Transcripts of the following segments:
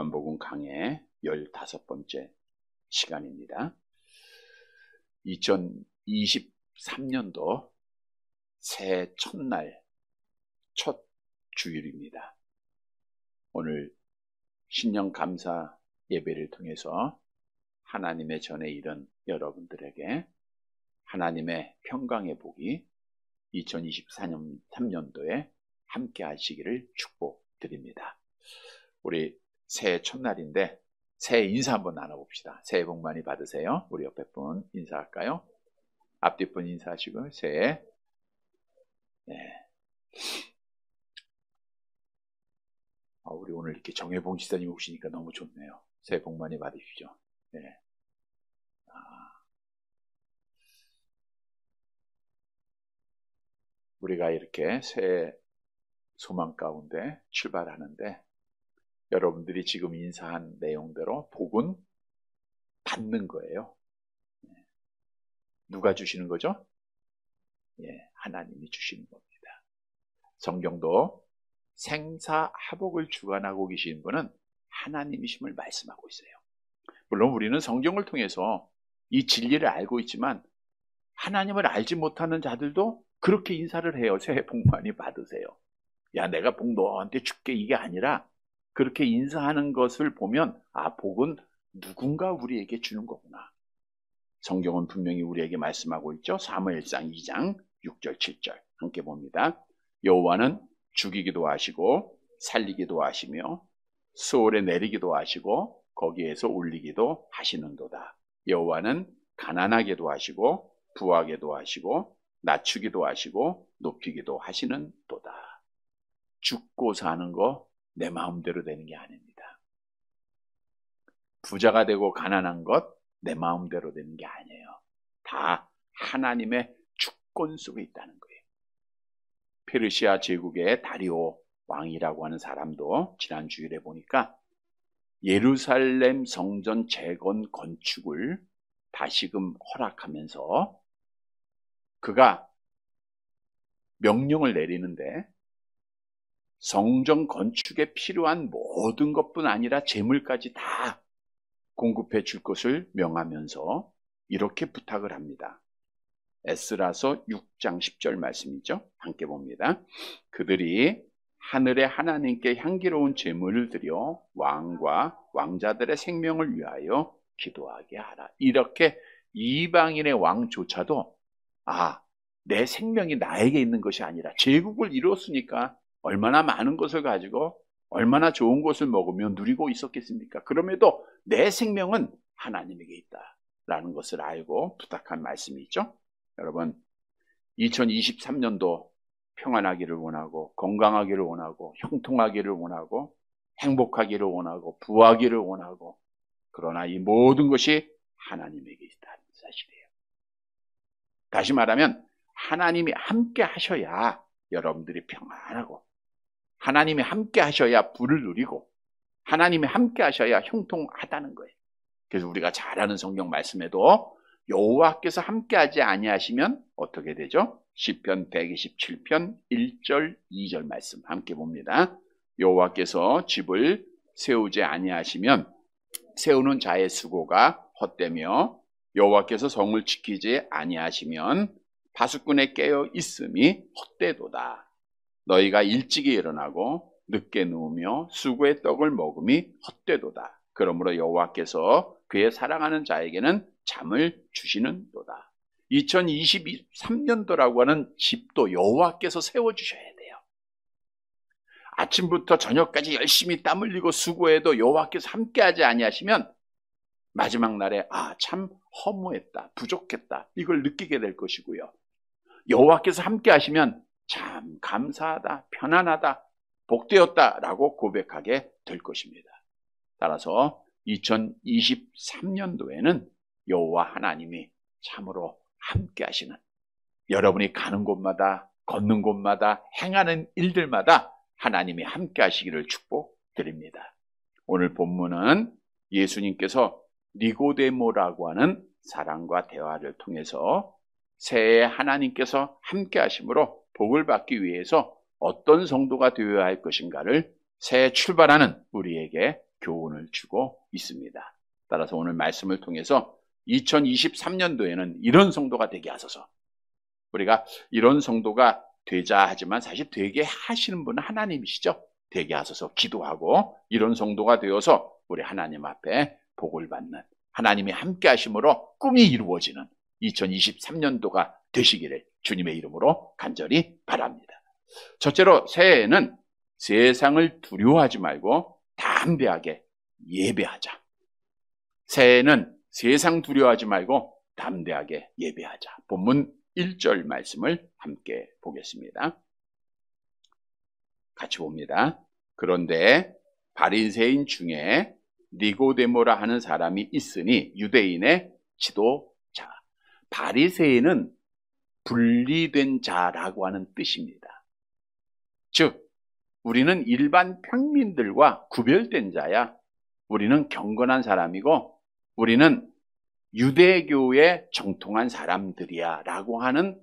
요한복음 강해 15번째 시간입니다. 2023년도 새해 첫날 첫 주일입니다. 오늘 신년 감사 예배를 통해서 하나님의 전에 이른 여러분들에게 하나님의 평강의 복이 2023년도에 함께 하시기를 축복드립니다. 우리 새해 첫날인데 새해 인사 한번 나눠봅시다. 새해 복 많이 받으세요. 우리 옆에 분 인사할까요? 앞뒤 분 인사하시고 새해. 네. 우리 오늘 이렇게 정혜봉 지사님 오시니까 너무 좋네요. 새해 복 많이 받으십시오. 네. 우리가 이렇게 새해 소망 가운데 출발하는데 여러분들이 지금 인사한 내용대로 복은 받는 거예요. 누가 주시는 거죠? 하나님이 주시는 겁니다. 성경도 생사하복을 주관하고 계신 분은 하나님이심을 말씀하고 있어요. 물론 우리는 성경을 통해서 이 진리를 알고 있지만 하나님을 알지 못하는 자들도 그렇게 인사를 해요. 새해 복 많이 받으세요. 야, 내가 복 너한테 줄게, 이게 아니라 그렇게 인사하는 것을 보면 복은 누군가 우리에게 주는 거구나. 성경은 분명히 우리에게 말씀하고 있죠. 사무엘상 2장 6절 7절 함께 봅니다. 여호와는 죽이기도 하시고 살리기도 하시며 수월에 내리기도 하시고 거기에서 올리기도 하시는도다. 여호와는 가난하게도 하시고 부하게도 하시고 낮추기도 하시고 높이기도 하시는도다. 죽고 사는 거 내 마음대로 되는 게 아닙니다. 부자가 되고 가난한 것 내 마음대로 되는 게 아니에요. 다 하나님의 주권 속에 있다는 거예요. 페르시아 제국의 다리오 왕이라고 하는 사람도 지난 주일에 보니까 예루살렘 성전 재건 건축을 다시금 허락하면서 그가 명령을 내리는데 성전 건축에 필요한 모든 것뿐 아니라 재물까지 다 공급해 줄 것을 명하면서 이렇게 부탁을 합니다. 에스라서 6장 10절 말씀이죠. 함께 봅니다. 그들이 하늘의 하나님께 향기로운 제물을 드려 왕과 왕자들의 생명을 위하여 기도하게 하라. 이렇게 이방인의 왕조차도 내 생명이 나에게 있는 것이 아니라 제국을 이뤘으니까 얼마나 많은 것을 가지고 얼마나 좋은 것을 먹으며 누리고 있었겠습니까? 그럼에도 내 생명은 하나님에게 있다라는 것을 알고 부탁한 말씀이 있죠. 여러분, 2023년도 평안하기를 원하고 건강하기를 원하고 형통하기를 원하고 행복하기를 원하고 부하기를 원하고 그러나 이 모든 것이 하나님에게 있다는 사실이에요. 다시 말하면 하나님이 함께 하셔야 여러분들이 평안하고 하나님이 함께 하셔야 부를 누리고 하나님이 함께 하셔야 형통하다는 거예요. 그래서 우리가 잘 아는 성경 말씀에도 여호와께서 함께하지 아니하시면 어떻게 되죠? 시편 127편 1절 2절 말씀 함께 봅니다. 여호와께서 집을 세우지 아니하시면 세우는 자의 수고가 헛되며 여호와께서 성을 지키지 아니하시면 파수꾼의 깨어 있음이 헛되도다. 너희가 일찍이 일어나고 늦게 누우며 수고의 떡을 먹음이 헛되도다. 그러므로 여호와께서 그의 사랑하는 자에게는 잠을 주시는도다. 2023년도라고 하는 집도 여호와께서 세워주셔야 돼요. 아침부터 저녁까지 열심히 땀 흘리고 수고해도 여호와께서 함께하지 아니하시면 마지막 날에 참 허무했다, 부족했다 이걸 느끼게 될 것이고요. 여호와께서 함께하시면 참 감사하다, 편안하다, 복되었다라고 고백하게 될 것입니다. 따라서 2023년도에는 여호와 하나님이 참으로 함께 하시는 여러분이 가는 곳마다 걷는 곳마다 행하는 일들마다 하나님이 함께 하시기를 축복드립니다. 오늘 본문은 예수님께서 니고데모라고 하는 사람과 대화를 통해서 새해에 하나님께서 함께 하심으로 복을 받기 위해서 어떤 성도가 되어야 할 것인가를 새해 출발하는 우리에게 교훈을 주고 있습니다. 따라서 오늘 말씀을 통해서 2023년도에는 이런 성도가 되게 하소서. 우리가 이런 성도가 되자 하지만 사실 되게 하시는 분은 하나님이시죠. 되게 하소서 기도하고 이런 성도가 되어서 우리 하나님 앞에 복을 받는, 하나님이 함께 하심으로 꿈이 이루어지는 2023년도가 되시기를 주님의 이름으로 간절히 바랍니다. 첫째로 새해에는 세상을 두려워하지 말고 담대하게 예배하자. 새해에는 세상 두려워하지 말고 담대하게 예배하자. 본문 1절 말씀을 함께 보겠습니다. 같이 봅니다. 그런데 바리새인 중에 니고데모라 하는 사람이 있으니 유대인의 지도자. 바리새인은 분리된 자라고 하는 뜻입니다. 즉 우리는 일반 평민들과 구별된 자야. 우리는 경건한 사람이고 우리는 유대교에 정통한 사람들이야 라고 하는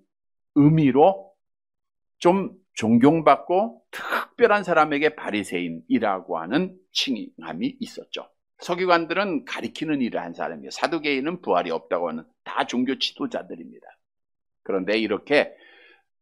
의미로 좀 존경받고 특별한 사람에게 바리새인이라고 하는 칭함이 있었죠. 서기관들은 가리키는 일을 한 사람이에요. 사두개인은 부활이 없다고 하는 다 종교 지도자들입니다. 그런데 이렇게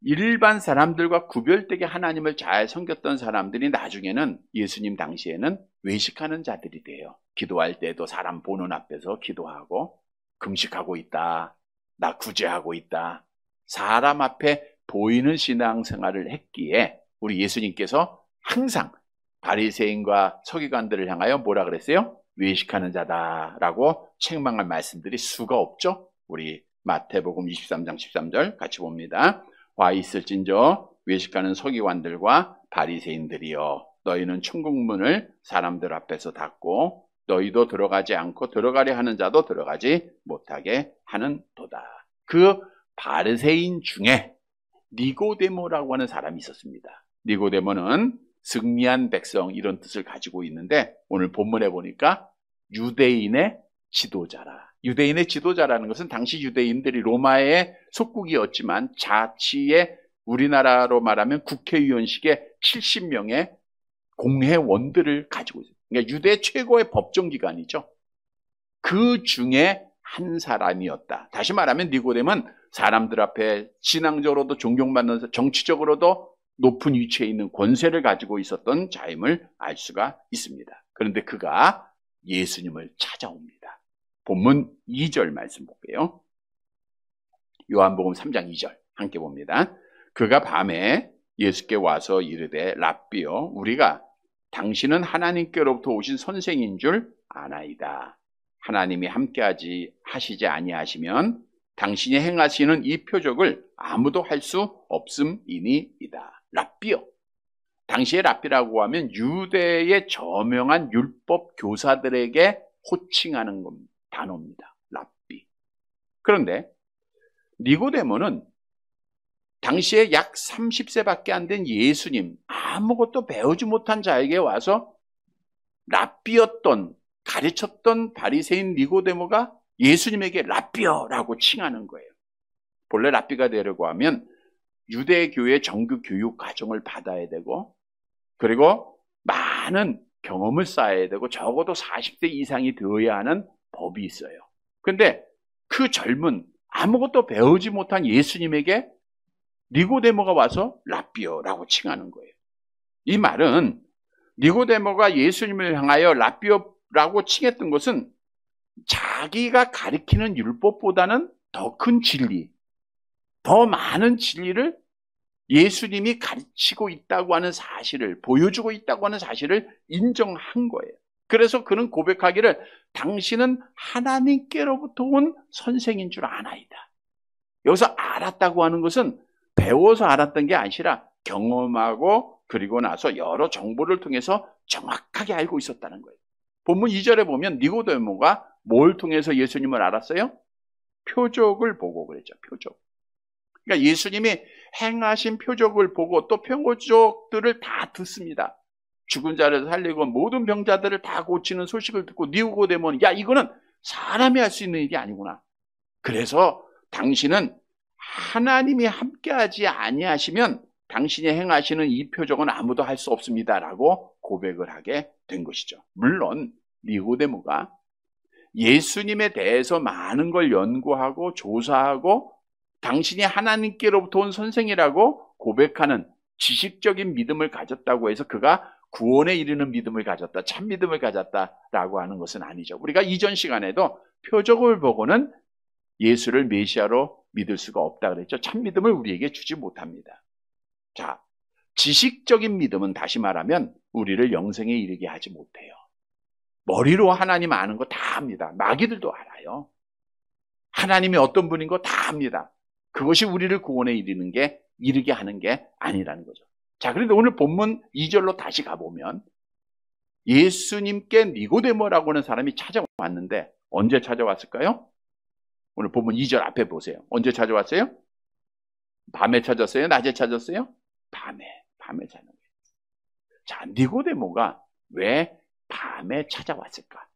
일반 사람들과 구별되게 하나님을 잘 섬겼던 사람들이 나중에는 예수님 당시에는 외식하는 자들이 돼요. 기도할 때도 사람 보는 앞에서 기도하고 금식하고 있다. 나 구제하고 있다. 사람 앞에 보이는 신앙생활을 했기에 우리 예수님께서 항상 바리새인과 서기관들을 향하여 뭐라 그랬어요? 외식하는 자다라고 책망할 말씀들이 수가 없죠. 우리 마태복음 23장 13절 같이 봅니다. 와 있을진저 외식하는 서기관들과 바리새인들이여 너희는 천국문을 사람들 앞에서 닫고 너희도 들어가지 않고 들어가려 하는 자도 들어가지 못하게 하는 도다. 그 바리새인 중에 니고데모라고 하는 사람이 있었습니다. 니고데모는 승리한 백성 이런 뜻을 가지고 있는데 오늘 본문에 보니까 유대인의 지도자라. 유대인의 지도자라는 것은 당시 유대인들이 로마의 속국이었지만 자치의 우리나라로 말하면 국회의원식의 70명의 공회원들을 가지고 있어요. 그러니까 유대 최고의 법정기관이죠. 그 중에 한 사람이었다. 다시 말하면 니고데모는 사람들 앞에 신앙적으로도 존경받는, 정치적으로도 높은 위치에 있는 권세를 가지고 있었던 자임을 알 수가 있습니다. 그런데 그가 예수님을 찾아옵니다. 본문 2절 말씀 볼게요. 요한복음 3장 2절 함께 봅니다. 그가 밤에 예수께 와서 이르되 랍비여 우리가 당신은 하나님께로부터 오신 선생인 줄 아나이다. 하나님이 함께하지 하시지 아니하시면 당신이 행하시는 이 표적을 아무도 할 수 없음이니이다. 랍비요. 당시의 랍비라고 하면 유대의 저명한 율법 교사들에게 호칭하는 단어입니다. 랍비. 그런데 니고데모는 당시에 약 30세밖에 안 된 예수님, 아무것도 배우지 못한 자에게 와서 랍비였던, 가르쳤던 바리새인 니고데모가 예수님에게 랍비여라고 칭하는 거예요. 본래 랍비가 되려고 하면 유대교의 정규 교육 과정을 받아야 되고 그리고 많은 경험을 쌓아야 되고 적어도 40세 이상이 되어야 하는 법이 있어요. 그런데 그 젊은 아무것도 배우지 못한 예수님에게 니고데모가 와서 랍비여라고 칭하는 거예요. 이 말은 니고데모가 예수님을 향하여 랍비여라고 칭했던 것은 자기가 가리키는 율법보다는 더 큰 진리, 더 많은 진리를 예수님이 가르치고 있다고 하는 사실을, 보여주고 있다고 하는 사실을 인정한 거예요. 그래서 그는 고백하기를 당신은 하나님께로부터 온 선생인 줄 아나이다. 여기서 알았다고 하는 것은 배워서 알았던 게 아니라 경험하고 그리고 나서 여러 정보를 통해서 정확하게 알고 있었다는 거예요. 본문 2절에 보면 니고데모가 뭘 통해서 예수님을 알았어요? 표적을 보고 그랬죠. 표적. 그러니까 예수님이 행하신 표적을 보고 또 표적들을 다 듣습니다. 죽은 자를 살리고 모든 병자들을 다 고치는 소식을 듣고 니고데모는 야 이거는 사람이 할 수 있는 일이 아니구나. 그래서 당신은 하나님이 함께하지 아니하시면 당신이 행하시는 이 표적은 아무도 할 수 없습니다라고 고백을 하게 된 것이죠. 물론 니고데모가 예수님에 대해서 많은 걸 연구하고 조사하고 당신이 하나님께로부터 온 선생이라고 고백하는 지식적인 믿음을 가졌다고 해서 그가 구원에 이르는 믿음을 가졌다, 참 믿음을 가졌다라고 하는 것은 아니죠. 우리가 이전 시간에도 표적을 보고는 예수를 메시아로 믿을 수가 없다 그랬죠. 참 믿음을 우리에게 주지 못합니다. 자, 지식적인 믿음은 다시 말하면 우리를 영생에 이르게 하지 못해요. 머리로 하나님 아는 거 다 압니다. 마귀들도 알아요. 하나님이 어떤 분인 거 다 압니다. 그것이 우리를 구원에 이르게 하는 게 아니라는 거죠. 자, 그런데 오늘 본문 2절로 다시 가보면 예수님께 니고데모라고 하는 사람이 찾아왔는데 언제 찾아왔을까요? 오늘 본문 2절 앞에 보세요. 언제 찾아왔어요? 밤에 찾았어요? 낮에 찾았어요? 밤에 찾았어요. 자, 니고데모가 왜 밤에 찾아왔을까?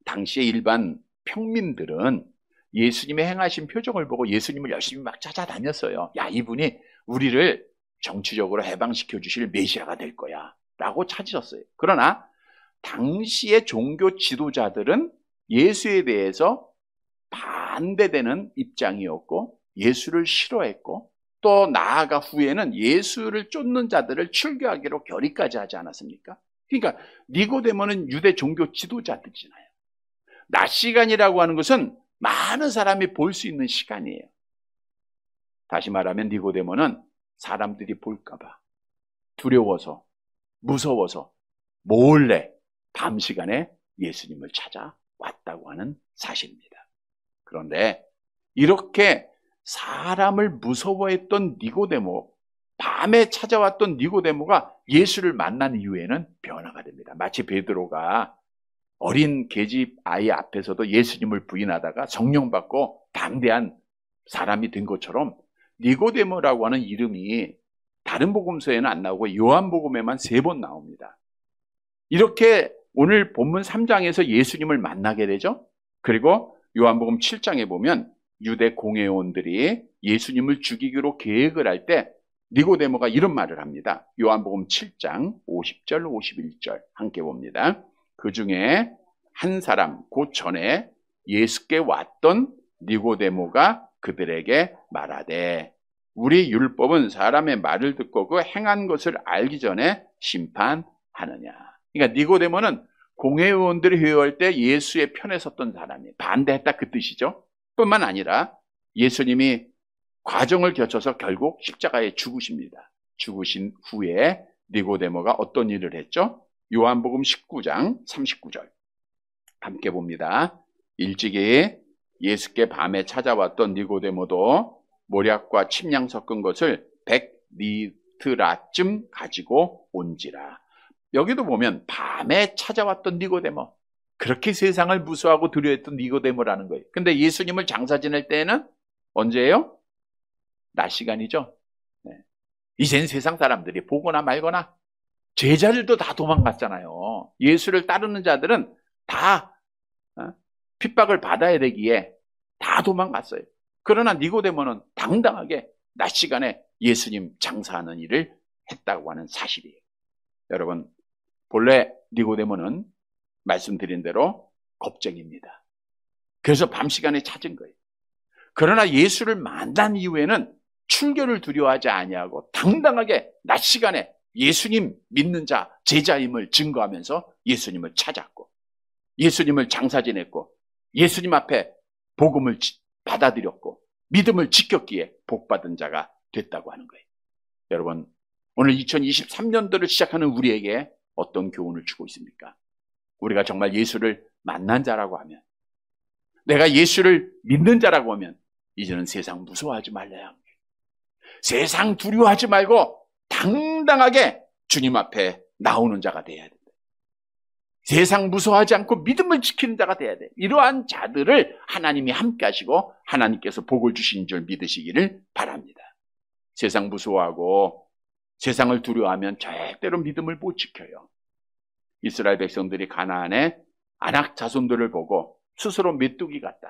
당시의 일반 평민들은 예수님의 행하신 표적을 보고 예수님을 열심히 막 찾아다녔어요. 야, 이분이 우리를 정치적으로 해방시켜 주실 메시아가 될 거야 라고 찾으셨어요. 그러나 당시의 종교 지도자들은 예수에 대해서 반대되는 입장이었고 예수를 싫어했고 또 나아가 후에는 예수를 쫓는 자들을 출교하기로 결의까지 하지 않았습니까? 그러니까 니고데모는 유대 종교 지도자들이잖아요. 낮 시간이라고 하는 것은 많은 사람이 볼 수 있는 시간이에요. 다시 말하면 니고데모는 사람들이 볼까봐 두려워서 무서워서 몰래 밤 시간에 예수님을 찾아왔다고 하는 사실입니다. 그런데 이렇게 사람을 무서워했던 니고데모, 밤에 찾아왔던 니고데모가 예수를 만난 이후에는 변화가 됩니다. 마치 베드로가 어린 계집 아이 앞에서도 예수님을 부인하다가 성령 받고 담대한 사람이 된 것처럼 니고데모라고 하는 이름이 다른 복음서에는 안 나오고 요한복음에만 3번 나옵니다. 이렇게 오늘 본문 3장에서 예수님을 만나게 되죠. 그리고 요한복음 7장에 보면 유대 공회원들이 예수님을 죽이기로 계획을 할 때 니고데모가 이런 말을 합니다. 요한복음 7장 50절 51절 함께 봅니다. 그 중에 한 사람 곧 전에 예수께 왔던 니고데모가 그들에게 말하되 우리 율법은 사람의 말을 듣고 그 행한 것을 알기 전에 심판하느냐. 그러니까 니고데모는 공회의원들이 회의할 때 예수의 편에 섰던 사람이 반대했다 그 뜻이죠. 뿐만 아니라 예수님이 과정을 거쳐서 결국 십자가에 죽으십니다. 죽으신 후에 니고데모가 어떤 일을 했죠? 요한복음 19장 39절 함께 봅니다. 일찍이 예수께 밤에 찾아왔던 니고데모도 모략과 침량 섞은 것을 100리트라쯤 가지고 온지라. 여기도 보면 밤에 찾아왔던 니고데모, 그렇게 세상을 무서워하고 두려워했던 니고데모라는 거예요. 근데 예수님을 장사 지낼 때는 언제예요? 낮 시간이죠. 네. 이젠 세상 사람들이 보거나 말거나 제자들도 다 도망갔잖아요. 예수를 따르는 자들은 다 핍박을 받아야 되기에 다 도망갔어요. 그러나 니고데모는 당당하게 낮 시간에 예수님 장사하는 일을 했다고 하는 사실이에요. 여러분, 본래 니고데모는 말씀드린 대로 겁쟁입니다. 그래서 밤 시간에 찾은 거예요. 그러나 예수를 만난 이후에는 출교를 두려워하지 아니하고 당당하게 낮 시간에 예수님 믿는 자, 제자임을 증거하면서 예수님을 찾았고 예수님을 장사 지냈고 예수님 앞에 복음을 받아들였고 믿음을 지켰기에 복받은 자가 됐다고 하는 거예요. 여러분, 오늘 2023년도를 시작하는 우리에게 어떤 교훈을 주고 있습니까? 우리가 정말 예수를 만난 자라고 하면, 내가 예수를 믿는 자라고 하면 이제는 세상 무서워하지 말아야 합니다. 세상 두려워하지 말고 당당하게 주님 앞에 나오는 자가 돼야 된다. 세상 무서워하지 않고 믿음을 지키는 자가 돼야 돼. 이러한 자들을 하나님이 함께 하시고 하나님께서 복을 주신 줄 믿으시기를 바랍니다. 세상 무서워하고 세상을 두려워하면 절대로 믿음을 못 지켜요. 이스라엘 백성들이 가나안의 아낙 자손들을 보고 스스로 메뚜기 같다.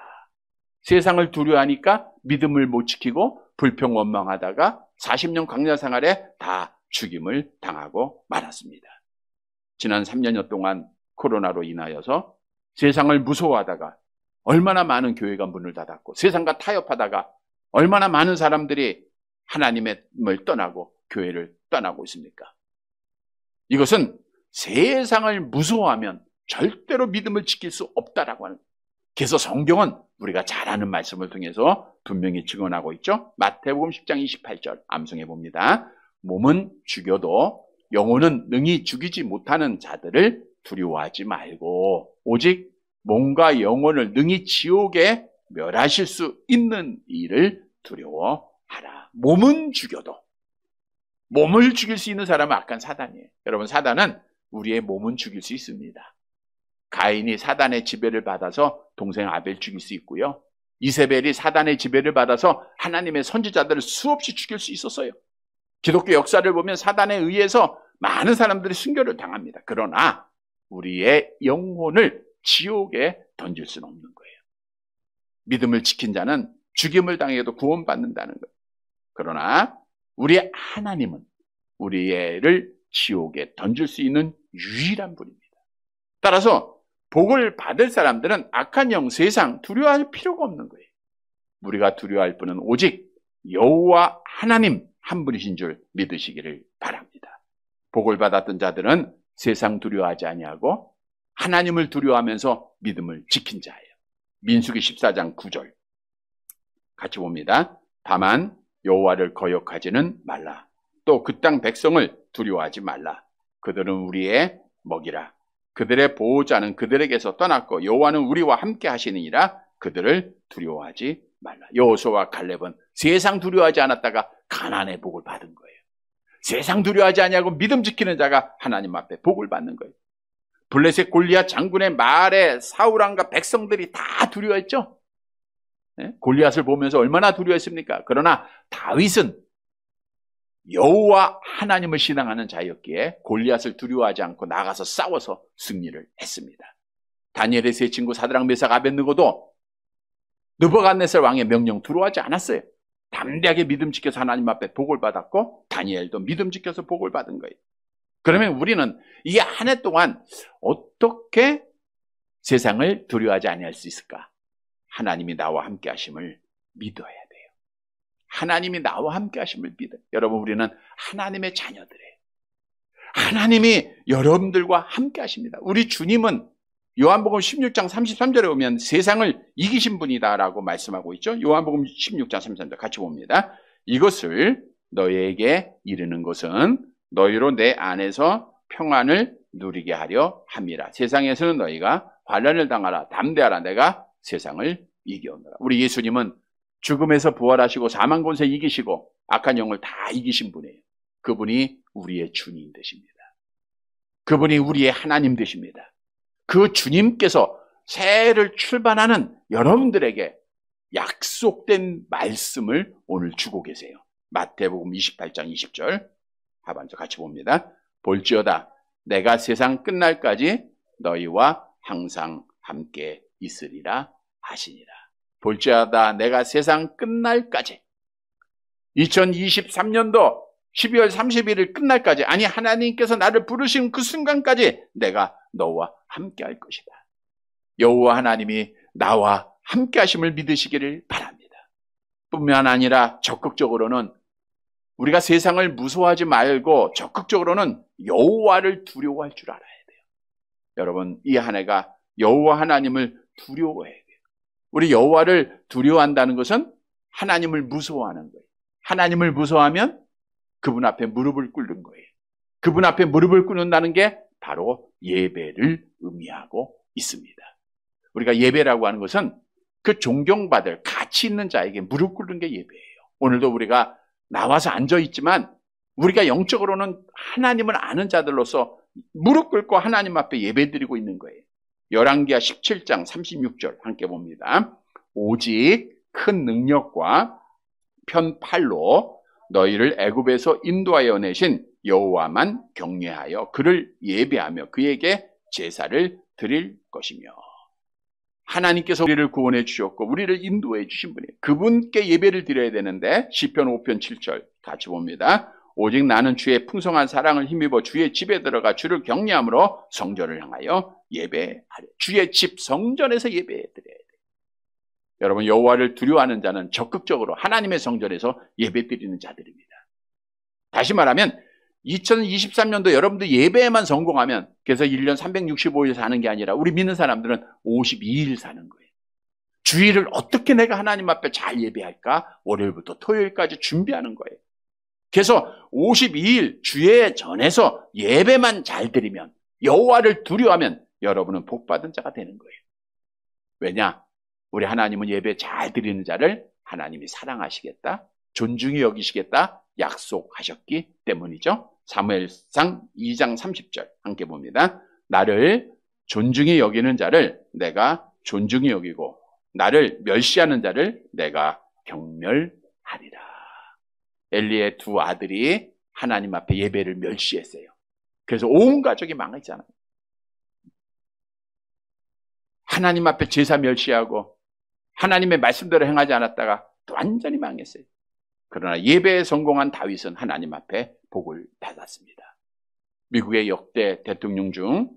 세상을 두려워하니까 믿음을 못 지키고 불평원망하다가 40년 광야 생활에 다 죽임을 당하고 말았습니다. 지난 3년여 동안 코로나로 인하여서 세상을 무서워하다가 얼마나 많은 교회가 문을 닫았고 세상과 타협하다가 얼마나 많은 사람들이 하나님을 떠나고 교회를 떠나고 있습니까? 이것은 세상을 무서워하면 절대로 믿음을 지킬 수 없다라고 하는, 그래서 성경은 우리가 잘 아는 말씀을 통해서 분명히 증언하고 있죠. 마태복음 10장 28절 암송해 봅니다. 몸은 죽여도 영혼은 능히 죽이지 못하는 자들을 두려워하지 말고 오직 몸과 영혼을 능히 지옥에 멸하실 수 있는 이를 두려워하라. 몸은 죽여도, 몸을 죽일 수 있는 사람은 악한 사단이에요. 여러분, 사단은 우리의 몸은 죽일 수 있습니다. 가인이 사단의 지배를 받아서 동생 아벨 죽일 수 있고요. 이세벨이 사단의 지배를 받아서 하나님의 선지자들을 수없이 죽일 수 있었어요. 기독교 역사를 보면 사단에 의해서 많은 사람들이 순교를 당합니다. 그러나 우리의 영혼을 지옥에 던질 수는 없는 거예요. 믿음을 지킨 자는 죽임을 당해도 구원받는다는 거예요. 그러나 우리의 하나님은 우리를 지옥에 던질 수 있는 유일한 분입니다. 따라서 복을 받을 사람들은 악한 영, 세상 두려워할 필요가 없는 거예요. 우리가 두려워할 분은 오직 여호와 하나님 한 분이신 줄 믿으시기를 바랍니다. 복을 받았던 자들은 세상 두려워하지 아니하고 하나님을 두려워하면서 믿음을 지킨 자예요. 민수기 14장 9절 같이 봅니다. 다만 여호와를 거역하지는 말라. 또 그 땅 백성을 두려워하지 말라. 그들은 우리의 먹이라. 그들의 보호자는 그들에게서 떠났고 여호와는 우리와 함께 하시느니라. 그들을 두려워하지 말라. 여호수아와 갈렙은 세상 두려워하지 않았다가 가나안의 복을 받은 거예요. 세상 두려워하지 아니하고 믿음 지키는 자가 하나님 앞에 복을 받는 거예요. 블레셋 골리앗 장군의 말에 사울왕과 백성들이 다 두려워했죠. 골리앗을 보면서 얼마나 두려워했습니까? 그러나 다윗은 여호와 하나님을 신앙하는 자였기에 골리앗을 두려워하지 않고 나가서 싸워서 승리를 했습니다. 다니엘의 세 친구 사드락 메삭 아벳느고도 느부갓네살 왕의 명령 두려워하지 않았어요. 담대하게 믿음 지켜서 하나님 앞에 복을 받았고 다니엘도 믿음 지켜서 복을 받은 거예요. 그러면 우리는 이 한 해 동안 어떻게 세상을 두려워하지 아니할 수 있을까? 하나님이 나와 함께 하심을 믿어야 돼요. 하나님이 나와 함께 하심을 믿어요. 여러분, 우리는 하나님의 자녀들이에요. 하나님이 여러분들과 함께 하십니다. 우리 주님은 요한복음 16장 33절에 보면 세상을 이기신 분이다라고 말씀하고 있죠. 요한복음 16장 33절 같이 봅니다. 이것을 너희에게 이르는 것은 너희로 내 안에서 평안을 누리게 하려 함이라. 세상에서는 너희가 환난을 당하라. 담대하라. 내가 세상을 이겨오노라. 우리 예수님은 죽음에서 부활하시고 사망 권세 이기시고 악한 영을 다 이기신 분이에요. 그분이 우리의 주님 되십니다. 그분이 우리의 하나님 되십니다. 그 주님께서 새해를 출발하는 여러분들에게 약속된 말씀을 오늘 주고 계세요. 마태복음 28장 20절 하반절 같이 봅니다. 볼지어다 내가 세상 끝날까지 너희와 항상 함께 있으리라 하시니라. 볼지어다 내가 세상 끝날까지 2023년도 12월 31일 끝날까지, 아니 하나님께서 나를 부르신 그 순간까지 내가 너와 함께 할 것이다. 여호와 하나님이 나와 함께 하심을 믿으시기를 바랍니다. 뿐만 아니라 적극적으로는 우리가 세상을 무서워하지 말고 적극적으로는 여호와를 두려워할 줄 알아야 돼요. 여러분, 이 한 해가 여호와 하나님을 두려워해야 돼요. 우리 여호와를 두려워한다는 것은 하나님을 무서워하는 거예요. 하나님을 무서워하면 그분 앞에 무릎을 꿇는 거예요. 그분 앞에 무릎을 꿇는다는 게 바로 예배를 의미하고 있습니다. 우리가 예배라고 하는 것은 그 존경받을 가치 있는 자에게 무릎 꿇는 게 예배예요. 오늘도 우리가 나와서 앉아있지만 우리가 영적으로는 하나님을 아는 자들로서 무릎 꿇고 하나님 앞에 예배드리고 있는 거예요. 열왕기하 17장 36절 함께 봅니다. 오직 큰 능력과 편팔로 너희를 애굽에서 인도하여 내신 여호와만 경외하여 그를 예배하며 그에게 제사를 드릴 것이며. 하나님께서 우리를 구원해 주셨고 우리를 인도해 주신 분이에요. 그분께 예배를 드려야 되는데 시편 5편 7절 같이 봅니다. 오직 나는 주의 풍성한 사랑을 힘입어 주의 집에 들어가 주를 경외함으로 성전을 향하여 예배하려. 주의 집 성전에서 예배해 드려야 돼요. 여러분, 여호와를 두려워하는 자는 적극적으로 하나님의 성전에서 예배 드리는 자들입니다. 다시 말하면 2023년도 여러분들 예배에만 성공하면, 그래서 1년 365일 사는 게 아니라 우리 믿는 사람들은 52일 사는 거예요. 주일을 어떻게 내가 하나님 앞에 잘 예배할까? 월요일부터 토요일까지 준비하는 거예요. 그래서 52일 주의 전에서 예배만 잘 드리면, 여호와를 두려워하면 여러분은 복받은 자가 되는 거예요. 왜냐? 우리 하나님은 예배 잘 드리는 자를 하나님이 사랑하시겠다, 존중히 여기시겠다 약속하셨기 때문이죠. 사무엘상 2장 30절 함께 봅니다. 나를 존중히 여기는 자를 내가 존중히 여기고 나를 멸시하는 자를 내가 경멸하리라. 엘리의 두 아들이 하나님 앞에 예배를 멸시했어요. 그래서 온 가족이 망했잖아요. 하나님 앞에 제사 멸시하고 하나님의 말씀대로 행하지 않았다가 또 완전히 망했어요. 그러나 예배에 성공한 다윗은 하나님 앞에 복을 받았습니다. 미국의 역대 대통령 중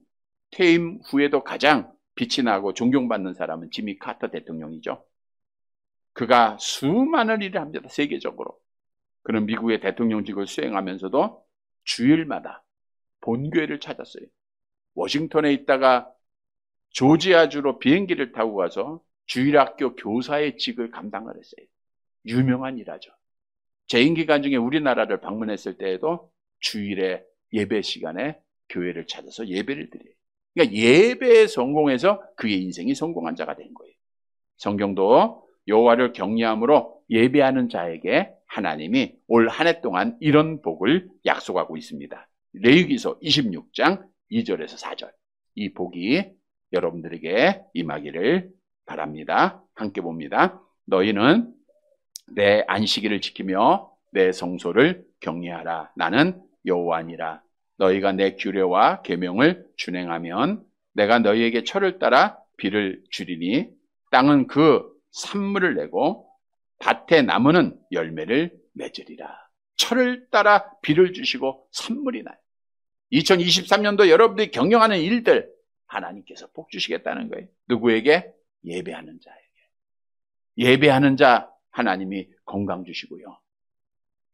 퇴임 후에도 가장 빛이 나고 존경받는 사람은 지미 카터 대통령이죠. 그가 수많은 일을 합니다. 세계적으로. 그는 미국의 대통령직을 수행하면서도 주일마다 본교회를 찾았어요. 워싱턴에 있다가 조지아주로 비행기를 타고 가서 주일학교 교사의 직을 감당을 했어요. 유명한 일하죠. 재임 기간 중에 우리나라를 방문했을 때에도 주일에 예배 시간에 교회를 찾아서 예배를 드려요. 그러니까 예배에 성공해서 그의 인생이 성공한 자가 된 거예요. 성경도 여호와를 경외함으로 예배하는 자에게 하나님이 올 한 해 동안 이런 복을 약속하고 있습니다. 레위기서 26장 2절에서 4절. 이 복이 여러분들에게 임하기를 바랍니다. 함께 봅니다. 너희는 내 안식일을 지키며 내 성소를 경외하라. 나는 여호와니라. 너희가 내 규례와 계명을 준행하면 내가 너희에게 철을 따라 비를 주리니 땅은 그 산물을 내고 밭의 나무는 열매를 맺으리라. 철을 따라 비를 주시고 산물이 나요. 2023년도 여러분들이 경영하는 일들 하나님께서 복 주시겠다는 거예요. 누구에게? 예배하는 자에게. 예배하는 자 하나님이 건강 주시고요.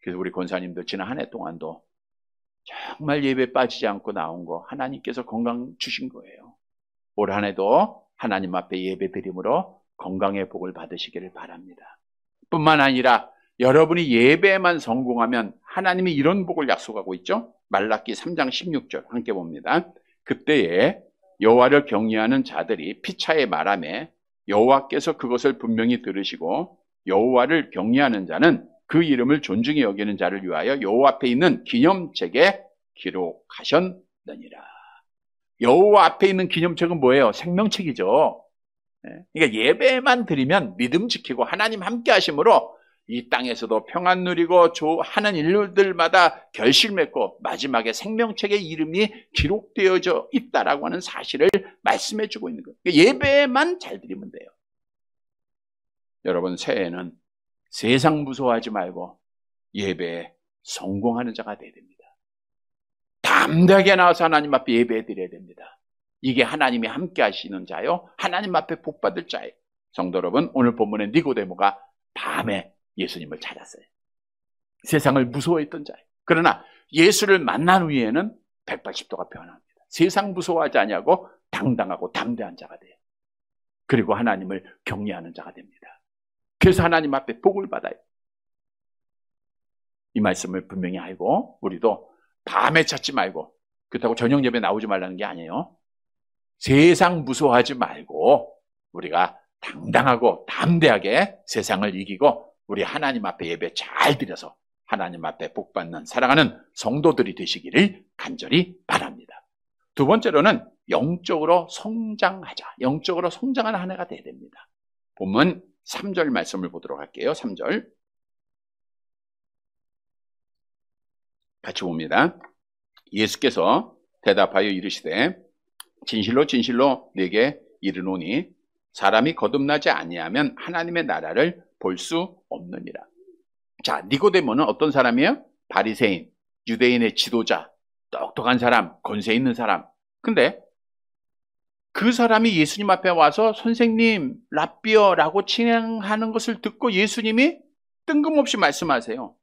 그래서 우리 권사님들 지난 한 해 동안도 정말 예배 빠지지 않고 나온 거 하나님께서 건강 주신 거예요. 올 한 해도 하나님 앞에 예배 드림으로 건강의 복을 받으시기를 바랍니다. 뿐만 아니라 여러분이 예배에만 성공하면 하나님이 이런 복을 약속하고 있죠. 말라기 3장 16절 함께 봅니다. 그때에 여호와를 경외하는 자들이 피차에 말하매 여호와께서 그것을 분명히 들으시고 여호와를 경외하는 자는 그 이름을 존중히 여기는 자를 위하여 여호와 앞에 있는 기념책에 기록하셨느니라. 여호와 앞에 있는 기념책은 뭐예요? 생명책이죠. 그러니까 예배만 드리면 믿음 지키고 하나님 함께 하심으로 이 땅에서도 평안 누리고 하는 일들마다 결실 맺고 마지막에 생명책의 이름이 기록되어져 있다라고 하는 사실을 말씀해 주고 있는 거예요. 예배만 잘 드리면 돼요. 여러분, 새해에는 세상 무서워하지 말고 예배에 성공하는 자가 되어야 됩니다. 담대하게 나와서 하나님 앞에 예배해 드려야 됩니다. 이게 하나님이 함께 하시는 자요, 하나님 앞에 복 받을 자예요. 성도 여러분, 오늘 본문의 니고데모가 밤에 예수님을 찾았어요. 세상을 무서워했던 자예요. 그러나 예수를 만난 후에는 180도가 변합니다. 세상 무서워하지 아니하고 당당하고 담대한 자가 돼요. 그리고 하나님을 경외하는 자가 됩니다. 그래서 하나님 앞에 복을 받아요. 이 말씀을 분명히 알고 우리도 밤에 찾지 말고, 그렇다고 저녁 예배 나오지 말라는 게 아니에요. 세상 무서워하지 말고 우리가 당당하고 담대하게 세상을 이기고 우리 하나님 앞에 예배 잘 드려서 하나님 앞에 복받는 사랑하는 성도들이 되시기를 간절히 바랍니다. 두 번째로는 영적으로 성장하자. 영적으로 성장하는 한 해가 되어야 됩니다. 본문 3절 말씀을 보도록 할게요. 3절 같이 봅니다. 예수께서 대답하여 이르시되 진실로 진실로 네게 이르노니 사람이 거듭나지 아니하면 하나님의 나라를 볼 수 없느니라. 자, 니고데모는 어떤 사람이에요? 바리새인, 유대인의 지도자, 똑똑한 사람, 권세 있는 사람. 근데 그 사람이 예수님 앞에 와서 선생님, 랍비어라고 칭하는 것을 듣고 예수님이 뜬금없이 말씀하세요.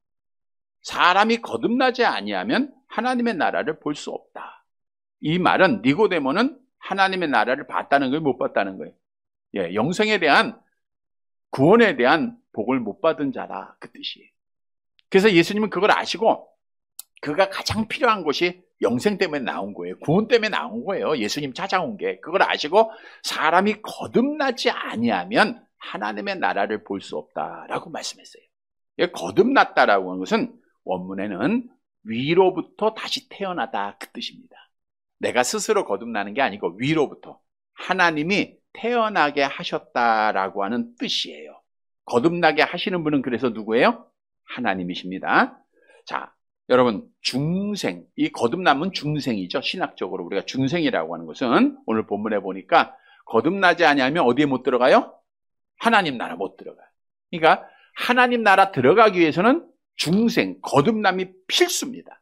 사람이 거듭나지 아니하면 하나님의 나라를 볼 수 없다. 이 말은 니고데모는 하나님의 나라를 봤다는 거예요, 못 봤다는 거예요? 예, 영생에 대한, 구원에 대한 복을 못 받은 자라, 그 뜻이에요. 그래서 예수님은 그걸 아시고 그가 가장 필요한 것이 영생 때문에 나온 거예요. 구원 때문에 나온 거예요. 예수님 찾아온 게. 그걸 아시고 사람이 거듭나지 아니하면 하나님의 나라를 볼 수 없다라고 말씀했어요. 거듭났다라고 하는 것은 원문에는 위로부터 다시 태어나다, 그 뜻입니다. 내가 스스로 거듭나는 게 아니고 위로부터 하나님이 태어나게 하셨다라고 하는 뜻이에요. 거듭나게 하시는 분은 그래서 누구예요? 하나님이십니다. 자, 여러분, 중생, 이 거듭남은 중생이죠. 신학적으로 우리가 중생이라고 하는 것은 오늘 본문에 보니까 거듭나지 아니하면 어디에 못 들어가요? 하나님 나라 못 들어가요. 그러니까 하나님 나라 들어가기 위해서는 중생, 거듭남이 필수입니다.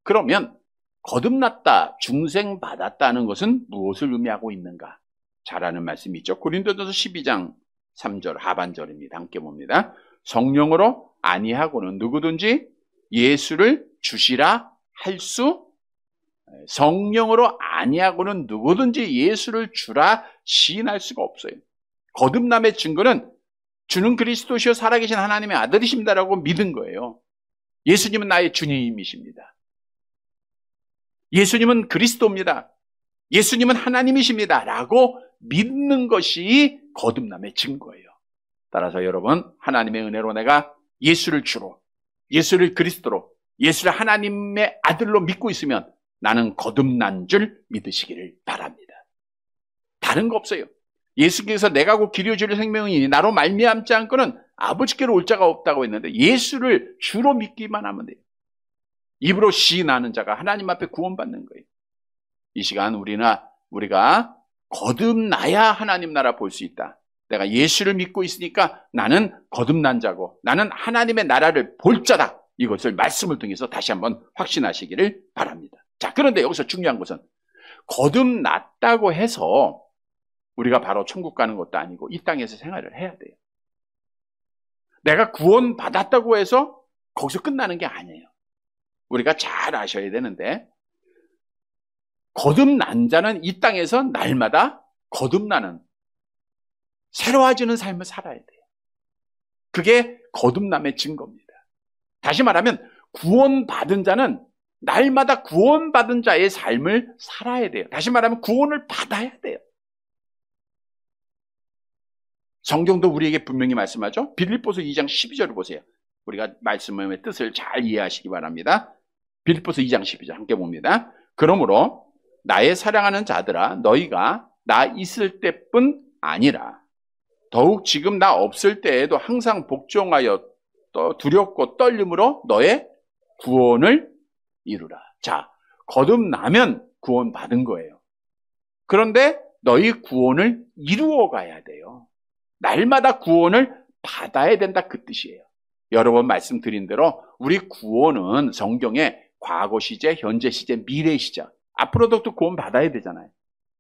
그러면 거듭났다, 중생 받았다는 것은 무엇을 의미하고 있는가? 잘 아는 말씀이 있죠. 고린도전서 12장 3절 하반절입니다. 함께 봅니다. 성령으로 아니하고는 누구든지 예수를 주시라 할 수, 성령으로 아니하고는 누구든지 예수를 주라 시인할 수가 없어요. 거듭남의 증거는 주는 그리스도시요 살아계신 하나님의 아들이십니다라고 믿은 거예요. 예수님은 나의 주님이십니다. 예수님은 그리스도입니다. 예수님은 하나님이십니다 라고 믿는 것이 거듭남의 증거예요. 따라서 여러분, 하나님의 은혜로 내가 예수를 주로, 예수를 그리스도로, 예수를 하나님의 아들로 믿고 있으면 나는 거듭난 줄 믿으시기를 바랍니다. 다른 거 없어요. 예수께서 내가 곧 길이요 진리요 생명이니 나로 말미암지 않고는 아버지께로 올 자가 없다고 했는데 예수를 주로 믿기만 하면 돼요. 입으로 시인하는 자가 하나님 앞에 구원받는 거예요. 이 시간 우리가 거듭나야 하나님 나라 볼 수 있다. 내가 예수를 믿고 있으니까 나는 거듭난 자고 나는 하나님의 나라를 볼 자다. 이것을 말씀을 통해서 다시 한번 확신하시기를 바랍니다. 자, 그런데 여기서 중요한 것은 거듭났다고 해서 우리가 바로 천국 가는 것도 아니고 이 땅에서 생활을 해야 돼요. 내가 구원받았다고 해서 거기서 끝나는 게 아니에요. 우리가 잘 아셔야 되는데 거듭난 자는 이 땅에서 날마다 거듭나는 새로워지는 삶을 살아야 돼요. 그게 거듭남의 증거입니다. 다시 말하면 구원받은 자는 날마다 구원받은 자의 삶을 살아야 돼요. 다시 말하면 구원을 받아야 돼요. 성경도 우리에게 분명히 말씀하죠. 빌립보서 2장 12절을 보세요. 우리가 말씀의 뜻을 잘 이해하시기 바랍니다. 빌립보서 2장 12절 함께 봅니다. 그러므로 나의 사랑하는 자들아 너희가 나 있을 때뿐 아니라 더욱 지금 나 없을 때에도 항상 복종하여 두렵고 떨림으로 너의 구원을 이루라. 자, 거듭나면 구원받은 거예요. 그런데 너희 구원을 이루어 가야 돼요. 날마다 구원을 받아야 된다, 그 뜻이에요. 여러 번 말씀드린 대로 우리 구원은 성경에 과거 시제, 현재 시제, 미래 시제, 앞으로도 또 구원 받아야 되잖아요.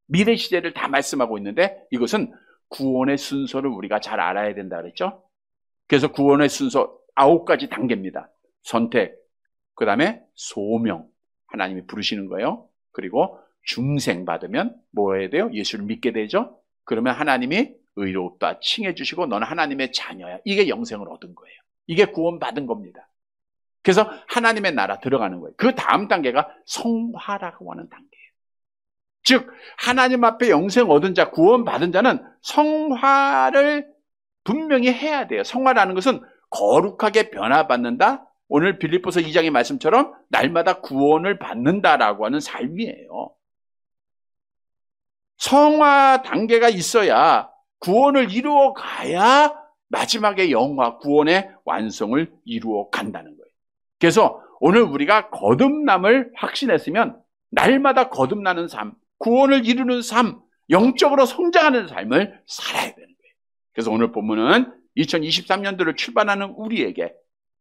미래 시제를 다 말씀하고 있는데 이것은 구원의 순서를 우리가 잘 알아야 된다 그랬죠. 그래서 구원의 순서 9가지 단계입니다. 선택, 그 다음에 소명, 하나님이 부르시는 거예요. 그리고 중생 받으면 뭐 해야 돼요? 예수를 믿게 되죠. 그러면 하나님이 의롭다 칭해 주시고 너는 하나님의 자녀야. 이게 영생을 얻은 거예요. 이게 구원받은 겁니다. 그래서 하나님의 나라 들어가는 거예요. 그 다음 단계가 성화라고 하는 단계예요. 즉 하나님 앞에 영생 얻은 자, 구원받은 자는 성화를 분명히 해야 돼요. 성화라는 것은 거룩하게 변화받는다. 오늘 빌립보서 2장의 말씀처럼 날마다 구원을 받는다라고 하는 삶이에요. 성화 단계가 있어야 구원을 이루어 가야 마지막에 영화, 구원의 완성을 이루어 간다는 거예요. 그래서 오늘 우리가 거듭남을 확신했으면 날마다 거듭나는 삶, 구원을 이루는 삶, 영적으로 성장하는 삶을 살아야 되는 거예요. 그래서 오늘 본문은 2023년도를 출발하는 우리에게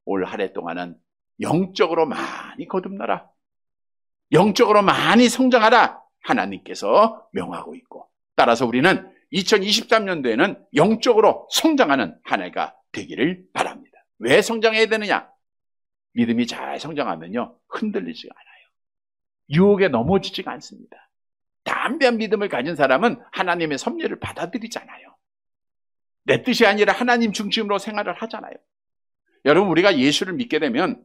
올 한 해 동안은 영적으로 많이 거듭나라, 영적으로 많이 성장하라 하나님께서 명하고 있고, 따라서 우리는 2023년도에는 영적으로 성장하는 한 해가 되기를 바랍니다. 왜 성장해야 되느냐? 믿음이 잘 성장하면요, 흔들리지가 않아요. 유혹에 넘어지지가 않습니다. 담대한 믿음을 가진 사람은 하나님의 섭리를 받아들이잖아요. 내 뜻이 아니라 하나님 중심으로 생활을 하잖아요. 여러분, 우리가 예수를 믿게 되면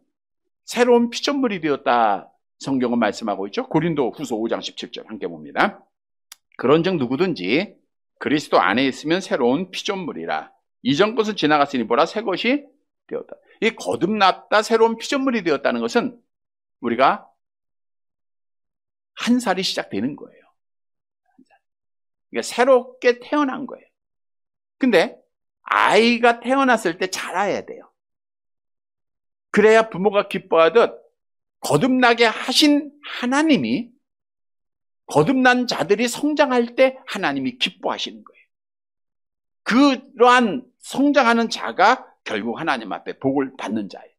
새로운 피조물이 되었다, 성경은 말씀하고 있죠. 고린도 후서 5장 17절 함께 봅니다. 그런즉 누구든지 그리스도 안에 있으면 새로운 피조물이라. 이전 것은 지나갔으니 보라 새 것이 되었다. 이 거듭났다, 새로운 피조물이 되었다는 것은 우리가 한 살이 시작되는 거예요. 그러니까 새롭게 태어난 거예요. 근데 아이가 태어났을 때 자라야 돼요. 그래야 부모가 기뻐하듯 거듭나게 하신 하나님이 거듭난 자들이 성장할 때 하나님이 기뻐하시는 거예요. 그러한 성장하는 자가 결국 하나님 앞에 복을 받는 자예요.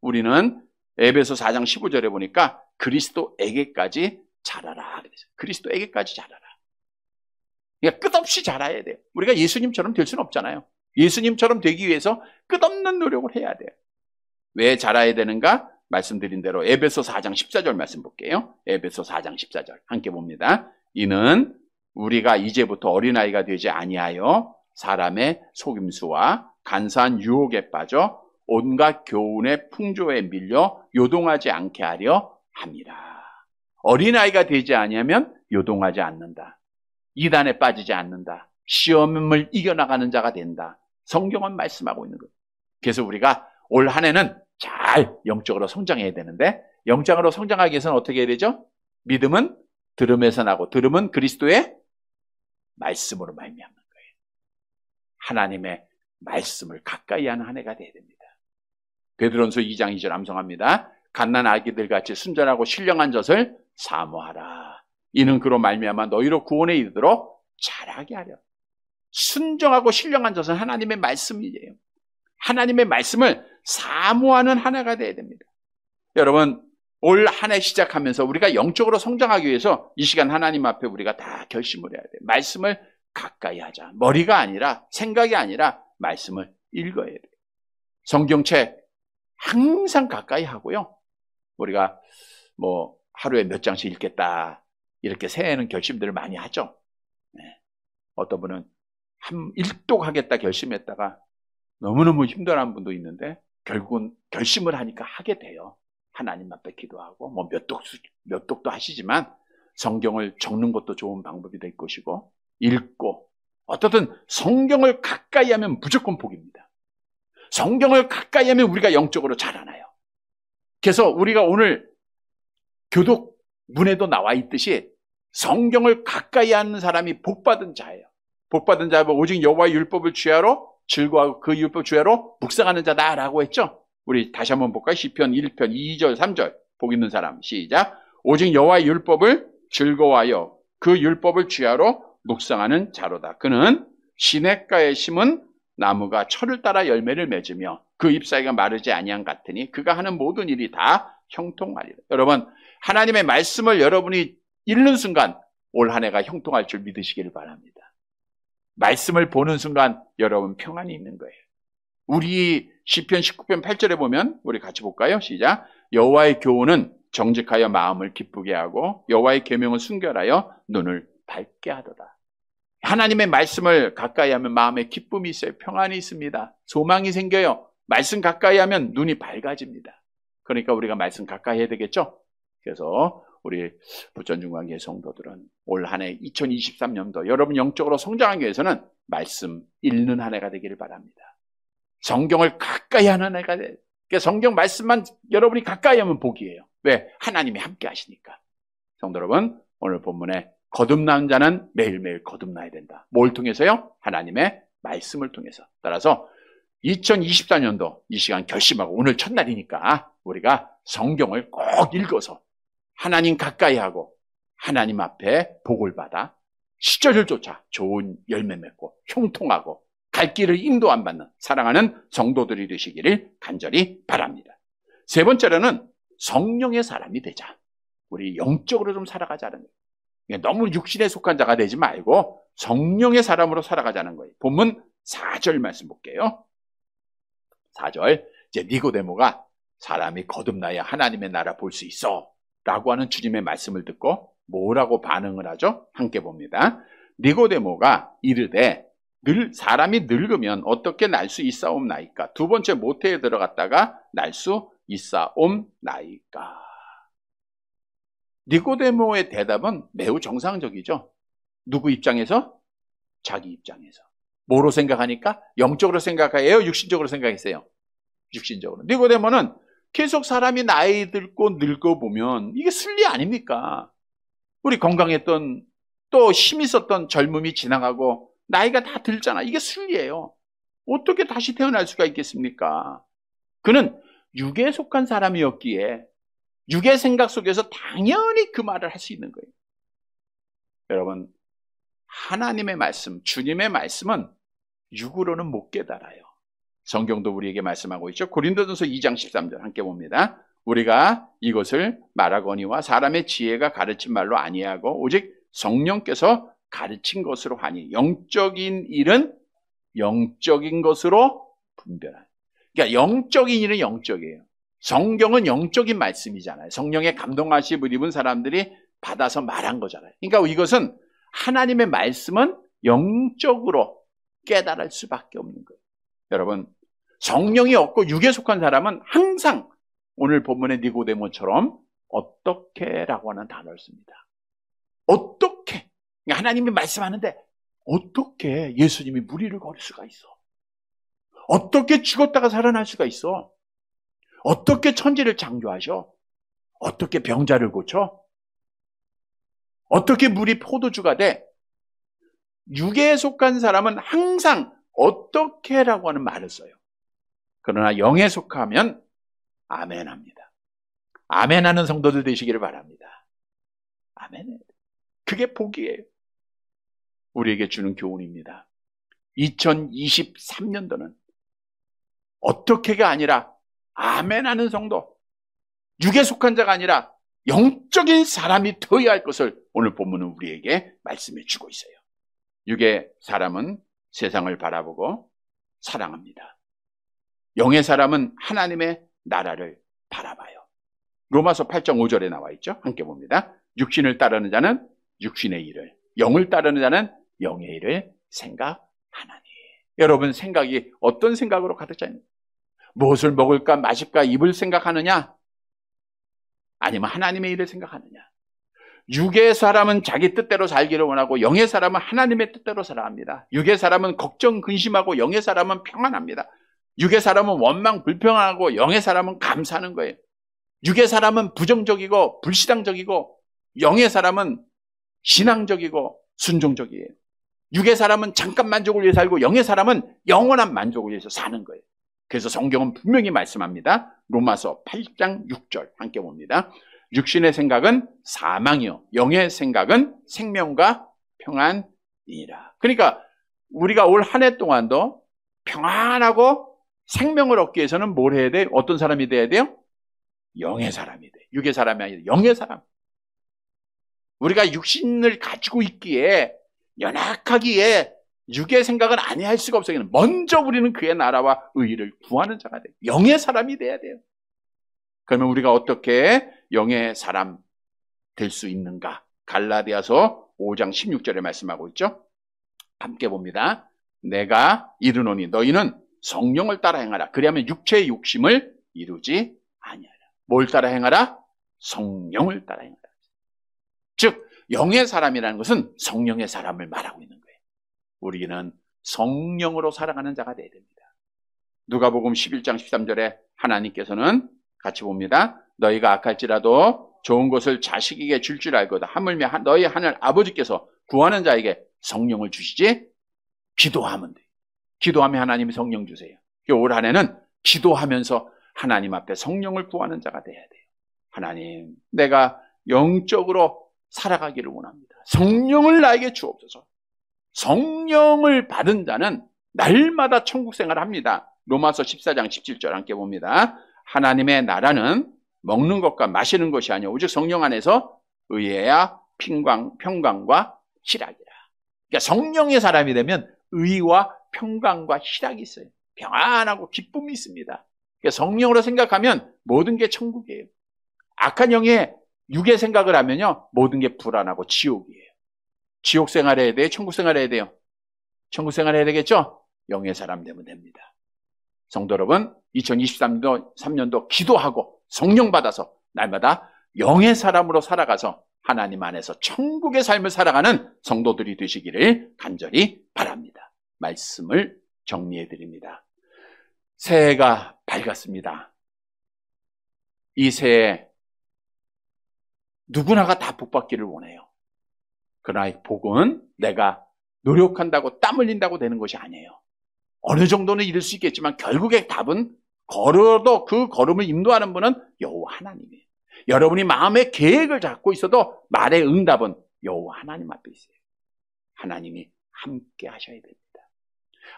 우리는 에베소 4장 15절에 보니까 그리스도에게까지 자라라 그랬어요. 그리스도에게까지 자라라. 그러니까 끝없이 자라야 돼요. 우리가 예수님처럼 될 수는 없잖아요. 예수님처럼 되기 위해서 끝없는 노력을 해야 돼요. 왜 자라야 되는가? 말씀드린 대로 에베소 4장 14절 말씀 볼게요. 에베소 4장 14절 함께 봅니다. 이는 우리가 이제부터 어린아이가 되지 아니하여 사람의 속임수와 간사한 유혹에 빠져 온갖 교훈의 풍조에 밀려 요동하지 않게 하려 함이라. 어린아이가 되지 아니하면 요동하지 않는다. 이단에 빠지지 않는다. 시험을 이겨나가는 자가 된다. 성경은 말씀하고 있는 거예요. 그래서 우리가 올 한 해는 잘 영적으로 성장해야 되는데, 영적으로 성장하기 위해서는 어떻게 해야 되죠? 믿음은 들음에서 나고 들음은 그리스도의 말씀으로 말미암는 거예요. 하나님의 말씀을 가까이 하는 한 해가 되어야 됩니다. 베드로전서 2장 2절 암송합니다. 갓난 아기들 같이 순전하고 신령한 젖을 사모하라. 이는 그로 말미암아 너희로 구원에 이르도록 자라게 하려. 순정하고 신령한 젖은 하나님의 말씀이에요. 하나님의 말씀을 사모하는 한 해가 되어야 됩니다. 여러분, 올 한 해 시작하면서 우리가 영적으로 성장하기 위해서 이 시간 하나님 앞에 우리가 다 결심을 해야 돼요. 말씀을 가까이 하자. 머리가 아니라, 생각이 아니라 말씀을 읽어야 돼요. 성경책 항상 가까이 하고요. 우리가 하루에 몇 장씩 읽겠다, 이렇게 새해에는 결심들을 많이 하죠. 네. 어떤 분은 한 일독 하겠다 결심했다가 너무너무 힘들어하는 분도 있는데 결국은 결심을 하니까 하게 돼요. 하나님 앞에 기도하고 몇 독도 하시지만 성경을 적는 것도 좋은 방법이 될 것이고, 읽고, 어떻든 성경을 가까이 하면 무조건 복입니다. 성경을 가까이 하면 우리가 영적으로 자라나요. 그래서 우리가 오늘 교독문에도 나와 있듯이 성경을 가까이 하는 사람이 복받은 자예요. 복받은 자는 오직 여호와의 율법을 주야로 즐거워하고 그 율법 주야로 묵상하는 자다라고 했죠. 우리 다시 한번 볼까요? 시편 1편 2절 3절 복 있는 사람 시작. 오직 여호와의 율법을 즐거워하여 그 율법을 주야로 묵상하는 자로다. 그는 시냇가에 심은 나무가 철을 따라 열매를 맺으며 그 잎사귀가 마르지 아니함 같으니 그가 하는 모든 일이 다 형통하리라. 여러분, 하나님의 말씀을 여러분이 읽는 순간 올 한 해가 형통할 줄 믿으시기를 바랍니다. 말씀을 보는 순간 여러분 평안이 있는 거예요. 우리 시편 19편 8절에 보면 우리 같이 볼까요? 시작. 여호와의 교훈은 정직하여 마음을 기쁘게 하고 여호와의 계명은 순결하여 눈을 밝게 하도다. 하나님의 말씀을 가까이 하면 마음에 기쁨이 있어요. 평안이 있습니다. 소망이 생겨요. 말씀 가까이 하면 눈이 밝아집니다. 그러니까 우리가 말씀 가까이 해야 되겠죠? 그래서 우리 부천중앙교회 성도들은 올 한 해 2023년도 여러분 영적으로 성장하기 위해서는 말씀 읽는 한 해가 되기를 바랍니다. 성경을 가까이 하는 한 해가 돼요. 그러니까 성경 말씀만 여러분이 가까이 하면 복이에요. 왜? 하나님이 함께 하시니까. 성도 여러분, 오늘 본문에 거듭난 자는 매일매일 거듭나야 된다. 뭘 통해서요? 하나님의 말씀을 통해서. 따라서 2024년도 이 시간 결심하고 오늘 첫날이니까 우리가 성경을 꼭 읽어서 하나님 가까이 하고 하나님 앞에 복을 받아 시절을 쫓아 좋은 열매 맺고 형통하고 갈 길을 인도 안 받는 사랑하는 성도들이 되시기를 간절히 바랍니다. 세 번째로는 성령의 사람이 되자. 우리 영적으로 좀 살아가자는 거예요. 너무 육신에 속한 자가 되지 말고 성령의 사람으로 살아가자는 거예요. 본문 4절 말씀 볼게요. 4절, 이제 니고데모가 사람이 거듭나야 하나님의 나라 볼 수 있어 라고 하는 주님의 말씀을 듣고 뭐라고 반응을 하죠? 함께 봅니다. 니고데모가 이르되 사람이 늙으면 어떻게 날 수 있사옵나이까? 두 번째 모태에 들어갔다가 날 수 있사옵나이까? 니고데모의 대답은 매우 정상적이죠. 누구 입장에서? 자기 입장에서. 뭐로 생각하니까? 영적으로 생각해요? 육신적으로 생각했어요? 육신적으로. 니고데모는 계속 사람이 나이 들고 늙어보면 이게 순리 아닙니까? 우리 건강했던 또 힘 있었던 젊음이 지나가고 나이가 다 들잖아. 이게 순리예요. 어떻게 다시 태어날 수가 있겠습니까? 그는 육에 속한 사람이었기에 육의 생각 속에서 당연히 그 말을 할 수 있는 거예요. 여러분, 하나님의 말씀, 주님의 말씀은 육으로는 못 깨달아요. 성경도 우리에게 말씀하고 있죠. 고린도전서 2장 13절 함께 봅니다. 우리가 이것을 말하거니와 사람의 지혜가 가르친 말로 아니하고 오직 성령께서 가르친 것으로 하니 영적인 일은 영적인 것으로 분별하니. 그러니까 영적인 일은 영적이에요. 성경은 영적인 말씀이잖아요. 성령의 감동하심을 입은 사람들이 받아서 말한 거잖아요. 그러니까 이것은 하나님의 말씀은 영적으로 깨달을 수밖에 없는 거예요. 여러분, 성령이 없고 육에 속한 사람은 항상 오늘 본문의 니고데모처럼 어떻게라고 하는 단어를 씁니다. 어떻게? 하나님이 말씀하는데 어떻게 예수님이 무리를 걸을 수가 있어? 어떻게 죽었다가 살아날 수가 있어? 어떻게 천지를 창조하셔? 어떻게 병자를 고쳐? 어떻게 물이 포도주가 돼? 육에 속한 사람은 항상 어떻게라고 하는 말을 써요. 그러나 영에 속하면 아멘합니다. 아멘하는 성도들 되시기를 바랍니다. 아멘. 그게 복이에요. 우리에게 주는 교훈입니다. 2023년도는 어떻게가 아니라 아멘하는 성도, 육에 속한 자가 아니라 영적인 사람이 되어야 할 것을 오늘 본문은 우리에게 말씀해 주고 있어요. 육의 사람은 세상을 바라보고 사랑합니다. 영의 사람은 하나님의 나라를 바라봐요. 로마서 8장 5절에 나와 있죠. 함께 봅니다. 육신을 따르는 자는 육신의 일을, 영을 따르는 자는 영의 일을 생각하나니. 여러분, 생각이 어떤 생각으로 가득 차 있는가? 무엇을 먹을까 마실까 입을 생각하느냐? 아니면 하나님의 일을 생각하느냐? 육의 사람은 자기 뜻대로 살기를 원하고 영의 사람은 하나님의 뜻대로 살아갑니다. 육의 사람은 걱정 근심하고 영의 사람은 평안합니다. 육의 사람은 원망 불평하고 영의 사람은 감사하는 거예요. 육의 사람은 부정적이고 불신앙적이고 영의 사람은 신앙적이고 순종적이에요. 육의 사람은 잠깐 만족을 위해 살고 영의 사람은 영원한 만족을 위해서 사는 거예요. 그래서 성경은 분명히 말씀합니다. 로마서 8장 6절 함께 봅니다. 육신의 생각은 사망이요 영의 생각은 생명과 평안이니라. 그러니까 우리가 올 한 해 동안도 평안하고 생명을 얻기 위해서는 뭘 해야 돼요? 어떤 사람이 돼야 돼요? 영의 사람이 돼요. 육의 사람이 아니라 영의 사람. 우리가 육신을 가지고 있기에 연약하기에 육의 생각은 아니할 수가 없어요. 먼저 우리는 그의 나라와 의의를 구하는 자가 돼요. 영의 사람이 돼야 돼요. 그러면 우리가 어떻게 영의 사람 될 수 있는가? 갈라디아서 5장 16절에 말씀하고 있죠. 함께 봅니다. 내가 이르노니 너희는 성령을 따라 행하라. 그리하면 육체의 욕심을 이루지 아니하라. 뭘 따라 행하라? 성령을 따라 행하라. 즉 영의 사람이라는 것은 성령의 사람을 말하고 있는 거예요. 우리는 성령으로 살아가는 자가 되어야 됩니다. 누가복음 11장 13절에 하나님께서는 같이 봅니다. 너희가 악할지라도 좋은 것을 자식에게 줄 줄 알거든. 하물며 너희 하늘 아버지께서 구하는 자에게 성령을 주시지. 기도하면 돼요. 기도하면 하나님이 성령 주세요. 올 한 해는 기도하면서 하나님 앞에 성령을 구하는 자가 되어야 돼요. 하나님, 내가 영적으로 살아가기를 원합니다. 성령을 나에게 주옵소서. 성령을 받은 자는 날마다 천국 생활을 합니다. 로마서 14장 17절 함께 봅니다. 하나님의 나라는 먹는 것과 마시는 것이 아니오 오직 성령 안에서 의와 평강과 희락이라. 그러니까 성령의 사람이 되면 의와 평강과 희락이 있어요. 평안하고 기쁨이 있습니다. 그러니까 성령으로 생각하면 모든 게 천국이에요. 악한 영의 육의 생각을 하면요, 모든 게 불안하고 지옥이에요. 지옥 생활해야 돼요? 천국 생활해야 돼요? 천국 생활해야 되겠죠? 영의 사람 되면 됩니다. 성도 여러분, 2023년도 기도하고 성령 받아서 날마다 영의 사람으로 살아가서 하나님 안에서 천국의 삶을 살아가는 성도들이 되시기를 간절히 바랍니다. 말씀을 정리해 드립니다. 새해가 밝았습니다. 이 새해 누구나가 다 복받기를 원해요. 그러나 이 복은 내가 노력한다고 땀 흘린다고 되는 것이 아니에요. 어느 정도는 이룰 수 있겠지만 결국에 답은 걸어도 그 걸음을 인도하는 분은 여호와 하나님이에요. 여러분이 마음의 계획을 잡고 있어도 말의 응답은 여호와 하나님 앞에 있어요. 하나님이 함께 하셔야 됩니다.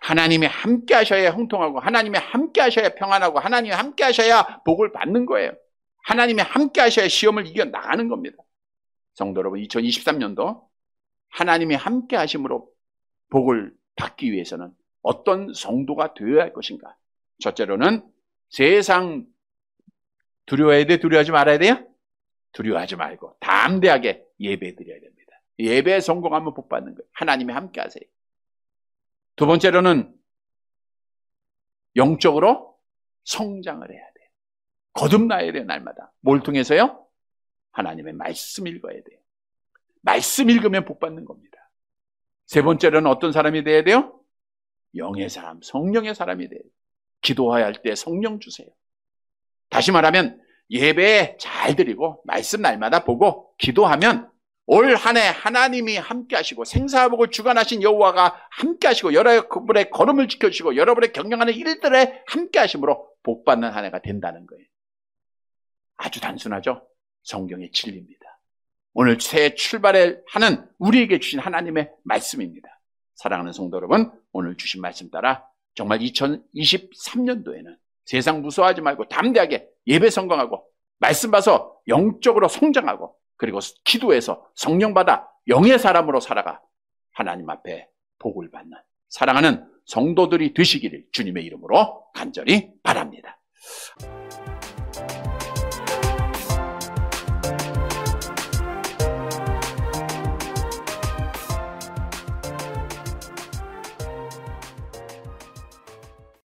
하나님이 함께 하셔야 형통하고 하나님이 함께 하셔야 평안하고 하나님이 함께 하셔야 복을 받는 거예요. 하나님이 함께 하셔야 시험을 이겨나가는 겁니다. 성도 여러분, 2023년도 하나님이 함께 하심으로 복을 받기 위해서는 어떤 성도가 되어야 할 것인가? 첫째로는 세상 두려워해야 돼? 두려워하지 말아야 돼요? 두려워하지 말고 담대하게 예배 드려야 됩니다. 예배에 성공하면 복 받는 거예요. 하나님이 함께 하세요. 두 번째로는 영적으로 성장을 해야 돼요. 거듭나야 돼요, 날마다. 뭘 통해서요? 하나님의 말씀 읽어야 돼요. 말씀 읽으면 복 받는 겁니다. 세 번째로는 어떤 사람이 돼야 돼요? 영의 사람, 성령의 사람이 돼요. 기도해야 할 때 성령 주세요. 다시 말하면 예배 잘 드리고 말씀 날마다 보고 기도하면 올 한 해 하나님이 함께 하시고 생사복을 주관하신 여호와가 함께 하시고 여러분의 걸음을 지켜주시고 여러분의 경영하는 일들에 함께 하심으로 복받는 한 해가 된다는 거예요. 아주 단순하죠? 성경의 진리입니다. 오늘 새해 출발을 하는 우리에게 주신 하나님의 말씀입니다. 사랑하는 성도 여러분, 오늘 주신 말씀 따라 정말 2023년도에는 세상 무서워하지 말고 담대하게 예배 성공하고 말씀 봐서 영적으로 성장하고 그리고 기도해서 성령 받아 영의 사람으로 살아가 하나님 앞에 복을 받는 사랑하는 성도들이 되시기를 주님의 이름으로 간절히 바랍니다.